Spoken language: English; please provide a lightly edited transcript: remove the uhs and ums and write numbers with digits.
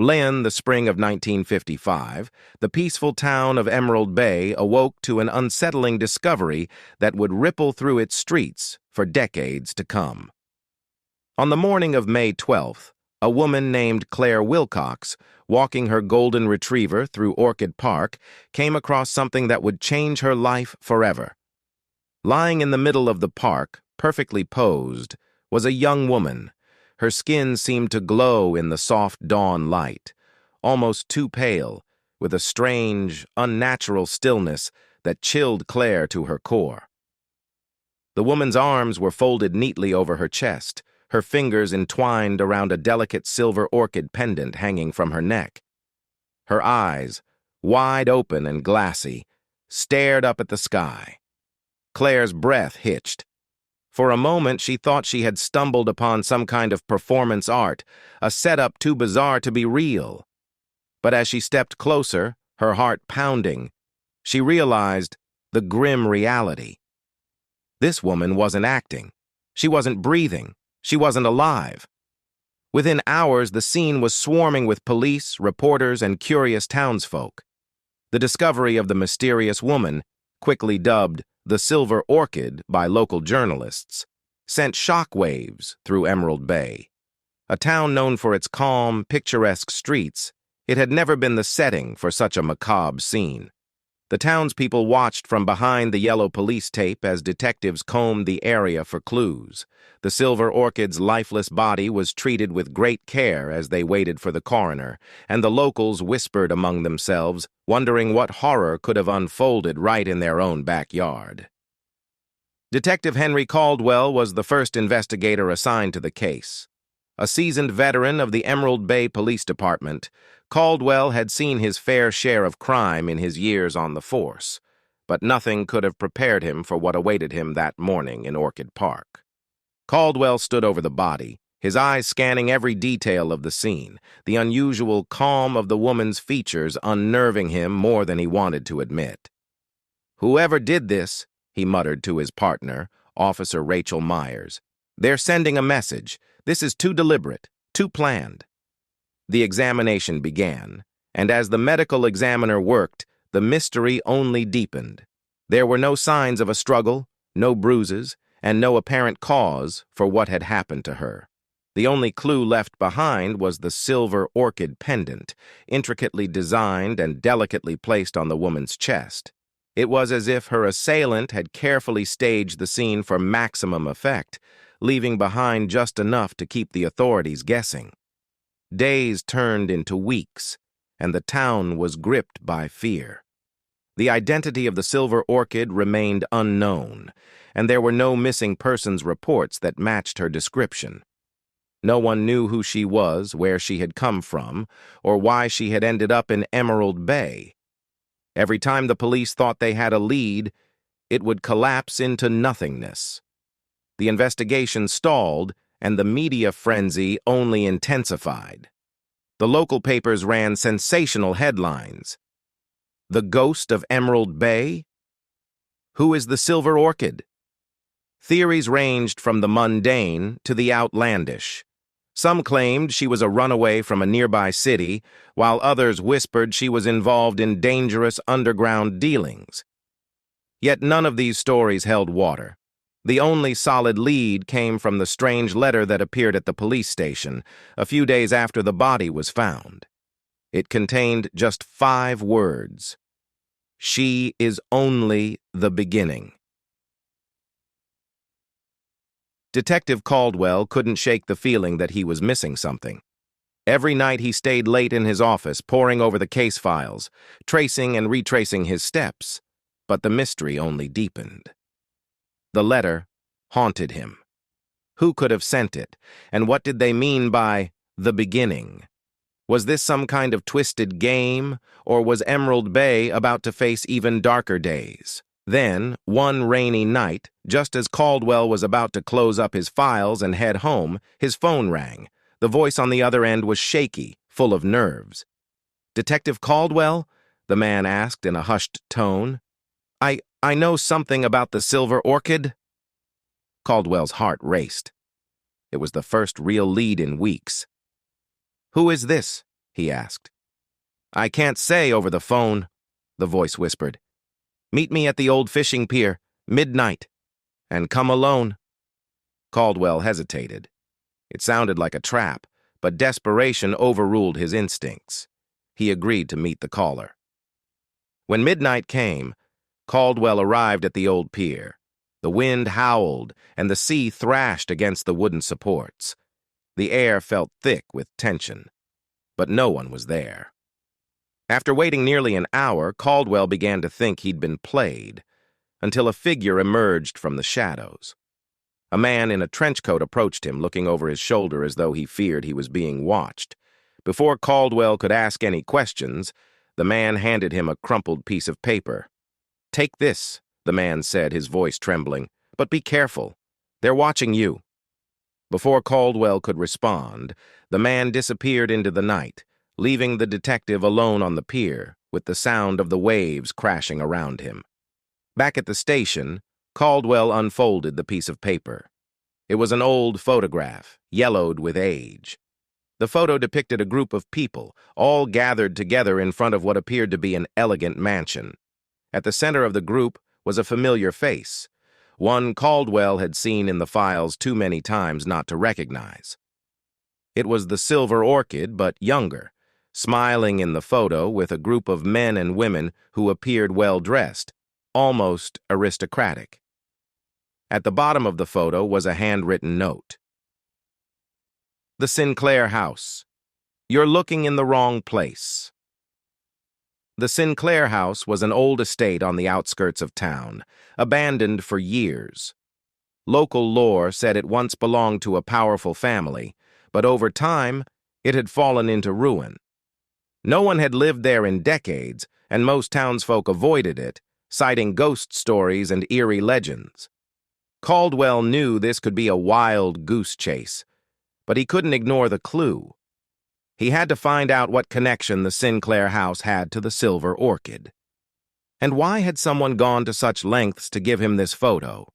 In the spring of 1955, the peaceful town of Emerald Bay awoke to an unsettling discovery that would ripple through its streets for decades to come. On the morning of May 12th, a woman named Claire Wilcox, walking her golden retriever through Orchid Park, came across something that would change her life forever. Lying in the middle of the park, perfectly posed, was a young woman. Her skin seemed to glow in the soft dawn light, almost too pale, with a strange, unnatural stillness that chilled Claire to her core. The woman's arms were folded neatly over her chest, her fingers entwined around a delicate silver orchid pendant hanging from her neck. Her eyes, wide open and glassy, stared up at the sky. Claire's breath hitched. For a moment, she thought she had stumbled upon some kind of performance art, a setup too bizarre to be real. But as she stepped closer, her heart pounding, she realized the grim reality. This woman wasn't acting. She wasn't breathing. She wasn't alive. Within hours, the scene was swarming with police, reporters, and curious townsfolk. The discovery of the mysterious woman, quickly dubbed the Silver Orchid by local journalists, sent shockwaves through Emerald Bay. A town known for its calm, picturesque streets, it had never been the setting for such a macabre scene. The townspeople watched from behind the yellow police tape as detectives combed the area for clues. The Silver Orchid's lifeless body was treated with great care as they waited for the coroner, and the locals whispered among themselves, wondering what horror could have unfolded right in their own backyard. Detective Henry Caldwell was the first investigator assigned to the case. A seasoned veteran of the Emerald Bay Police Department, Caldwell had seen his fair share of crime in his years on the force, but nothing could have prepared him for what awaited him that morning in Orchid Park. Caldwell stood over the body, his eyes scanning every detail of the scene, the unusual calm of the woman's features unnerving him more than he wanted to admit. "Whoever did this," he muttered to his partner, Officer Rachel Myers, "they're sending a message. This is too deliberate, too planned." The examination began, and as the medical examiner worked, the mystery only deepened. There were no signs of a struggle, no bruises, and no apparent cause for what had happened to her. The only clue left behind was the silver orchid pendant, intricately designed and delicately placed on the woman's chest. It was as if her assailant had carefully staged the scene for maximum effect, leaving behind just enough to keep the authorities guessing. Days turned into weeks, and the town was gripped by fear. The identity of the silver orchid remained unknown, and there were no missing persons reports that matched her description. No one knew who she was, where she had come from, or why she had ended up in Emerald Bay. Every time the police thought they had a lead, it would collapse into nothingness. The investigation stalled, and the media frenzy only intensified. The local papers ran sensational headlines. "The Ghost of Emerald Bay?" "Who is the Silver Orchid?" Theories ranged from the mundane to the outlandish. Some claimed she was a runaway from a nearby city, while others whispered she was involved in dangerous underground dealings. Yet none of these stories held water. The only solid lead came from the strange letter that appeared at the police station a few days after the body was found. It contained just 5 words. "She is only the beginning." Detective Caldwell couldn't shake the feeling that he was missing something. Every night he stayed late in his office, poring over the case files, tracing and retracing his steps, but the mystery only deepened. The letter haunted him. Who could have sent it, and what did they mean by the beginning? Was this some kind of twisted game, or was Emerald Bay about to face even darker days? Then, one rainy night, just as Caldwell was about to close up his files and head home, his phone rang. The voice on the other end was shaky, full of nerves. "Detective Caldwell?" the man asked in a hushed tone. I know something about the Silver Orchid." Caldwell's heart raced. It was the first real lead in weeks. "Who is this?" he asked. "I can't say over the phone," the voice whispered. "Meet me at the old fishing pier, midnight, and come alone." Caldwell hesitated. It sounded like a trap, but desperation overruled his instincts. He agreed to meet the caller. When midnight came, Caldwell arrived at the old pier. The wind howled, and the sea thrashed against the wooden supports. The air felt thick with tension, but no one was there. After waiting nearly an hour, Caldwell began to think he'd been played, until a figure emerged from the shadows. A man in a trench coat approached him, looking over his shoulder as though he feared he was being watched. Before Caldwell could ask any questions, the man handed him a crumpled piece of paper. "Take this," the man said, his voice trembling, "but be careful. They're watching you." Before Caldwell could respond, the man disappeared into the night, leaving the detective alone on the pier with the sound of the waves crashing around him. Back at the station, Caldwell unfolded the piece of paper. It was an old photograph, yellowed with age. The photo depicted a group of people, all gathered together in front of what appeared to be an elegant mansion. At the center of the group was a familiar face, one Caldwell had seen in the files too many times not to recognize. It was the Silver Orchid, but younger, smiling in the photo with a group of men and women who appeared well-dressed, almost aristocratic. At the bottom of the photo was a handwritten note. "The Sinclair House. You're looking in the wrong place." The Sinclair House was an old estate on the outskirts of town, abandoned for years. Local lore said it once belonged to a powerful family, but over time, it had fallen into ruin. No one had lived there in decades, and most townsfolk avoided it, citing ghost stories and eerie legends. Caldwell knew this could be a wild goose chase, but he couldn't ignore the clue. He had to find out what connection the Sinclair House had to the Silver Orchid. And why had someone gone to such lengths to give him this photo?